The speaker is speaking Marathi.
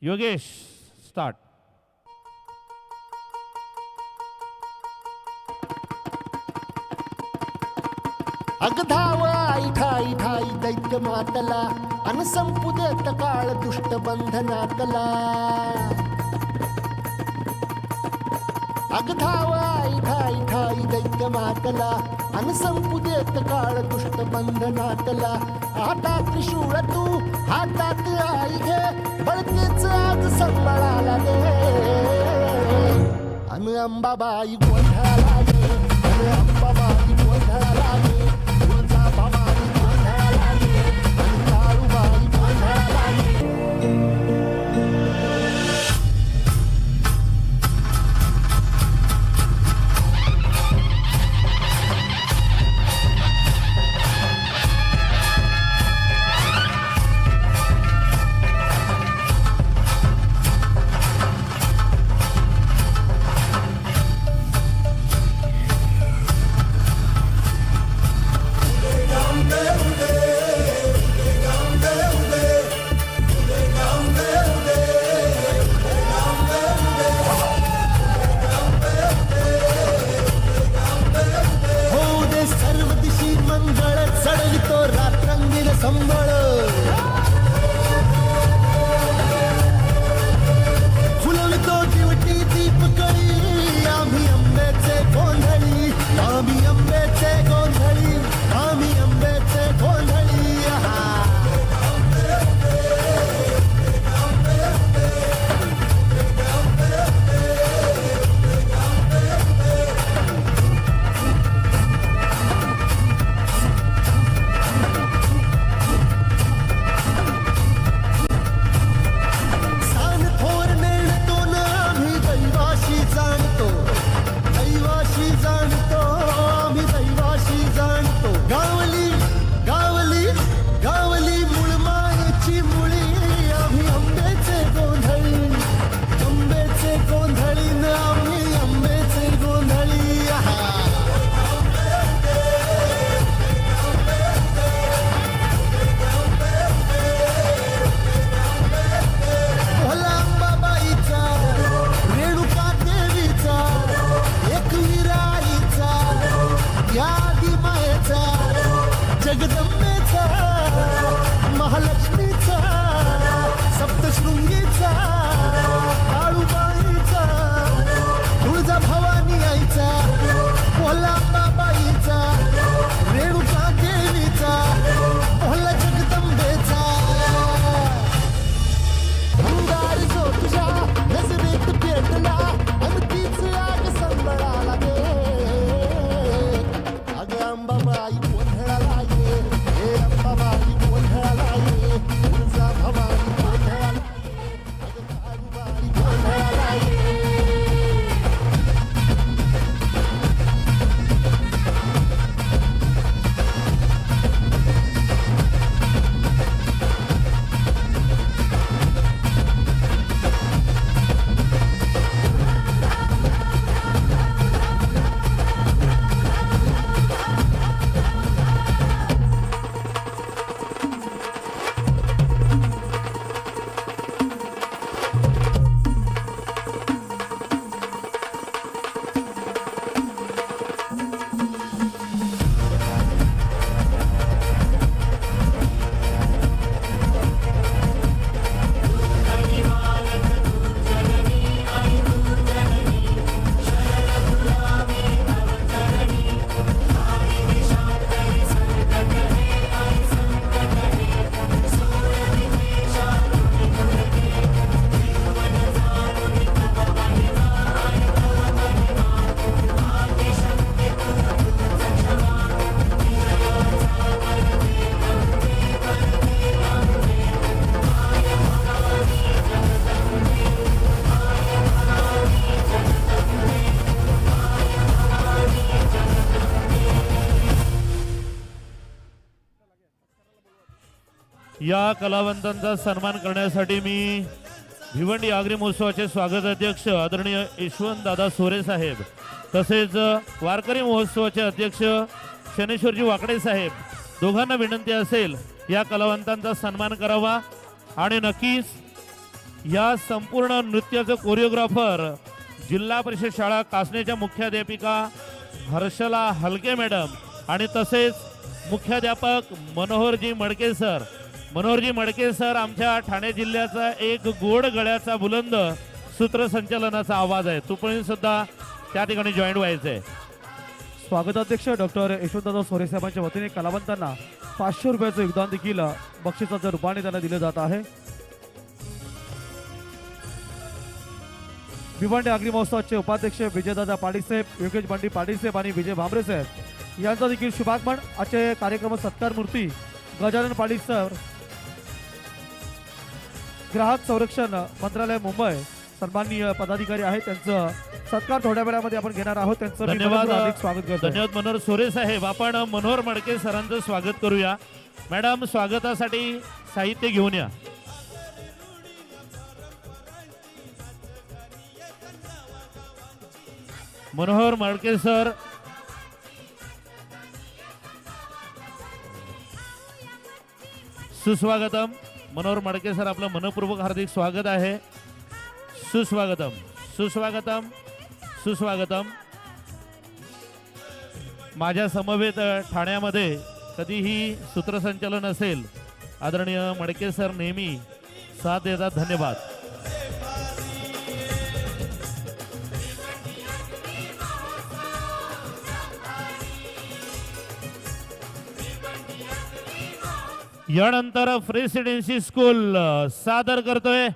योगेश स्टार्ट. अगधाव आई ठाई ठाई दैत्य मातला अन संपुदेत काळ दुष्ट बंधनातला. अगधाव आई ठाई ठाई दैत्य मातला अन संपुदेत काळ दुष्ट बंधनातला. हातात त्रिशूळ तू हातात आई घे बळकेच आज संबळाला दे. अन अंबाबाई गोंधळाला गे अन अंबाबाई गोंधळाला गे. तुळजा भवानी गोंधळाला गे अन काळूबाई गोंधळाला गे. संबळ फुलवितो दिवटी दीपकळी. आम्ही अंबेचे गोंधळी आम्ही अंबेचे गोंधळी आम्ही अंबेचे गोंधळी. जगदंबेचा महालक्ष्मीचा सप्तशृंगीचा काळूबाईचा तुळजा भवानी आईचा भोलाबाईचा रेणुका देवीचा भोला जगदंबेचा. अंगार जो तुझ्या नजरेत पेटला अन तीच आग संबळाला दे. अग अंबाबाई गोंधळाला ये हे अंबाबाई गोंधळाला ये. तुळजा भवानी गोंधळाला ये अग काळूबाई गोंधळाला ये. या कलावंतांचा सन्मान करण्यासाठी मी भिवंडी आगरी महोत्सवाचे स्वागत अध्यक्ष आदरणीय यशवंत दादा सोरे साहेब तसेच वारकरी महोत्सवाचे अध्यक्ष शनेश्वरजी वाकडे साहेब दोघांना विनंती असेल या कलावंतांचा सन्मान करावा आणि नक्कीच या संपूर्ण नृत्याचं कोरिओग्राफर जिल्हा परिषद शाळा कासनेच्या मुख्याध्यापिका हर्षला हलके मॅडम आणि तसेच मुख्याध्यापक मनोहरजी मडके सर. मनोहरजी मडके सर आमच्या ठाणे जिल्ह्याचा एक गोड गळ्याचा बुलंद सूत्रसंचालनाचा आवाज आहे. तुपणी सुद्धा त्या ठिकाणी जॉईन व्हायचंय. स्वागताध्यक्ष डॉक्टर यशवंतदादा सोरे साहेबांच्या वतीने कलावंतांना 500 रुपयाचं योगदान देखील बक्षिसाच्या रूपाने त्यांना दिले जात आहे. भिवंडी आगरी महोत्सवाचे उपाध्यक्ष विजयदादा पाटीलसाहेब, योगेश बंडी पाटीलसाहेब आणि विजय भांबरे साहेब यांचा देखील शुभागमन. आजचे कार्यक्रम सत्कार मूर्ती गजानन पाटील सर, ग्राहक संरक्षण मंत्रालय मुंबई सन्माननीय पदाधिकारी आहेत. त्यांचं सत्कार थोड्या वेळामध्ये आपण घेणार आहोत. त्यांचं मी धन्यवाद. हार्दिक स्वागत करतो. धन्यवाद मनोहर सोरे साहेब. आपण मनोहर मडके सरांचं स्वागत करूया. मॅडम स्वागतासाठी साहित्य घेऊन या. मनोहर मडके सर सुस्वागतम. मनोहर मडके सर आपलं मनपूर्वक हार्दिक स्वागत आहे. सुस्वागतम सुस्वागतम सुस्वागतम. माझ्या समवेत ठाण्यामध्ये कधीही सूत्रसंचालन असेल आदरणीय मडके सर नेहमी साथ देतात. धन्यवाद. यानंतर प्रेसिडेन्सी स्कूल सादर करतोय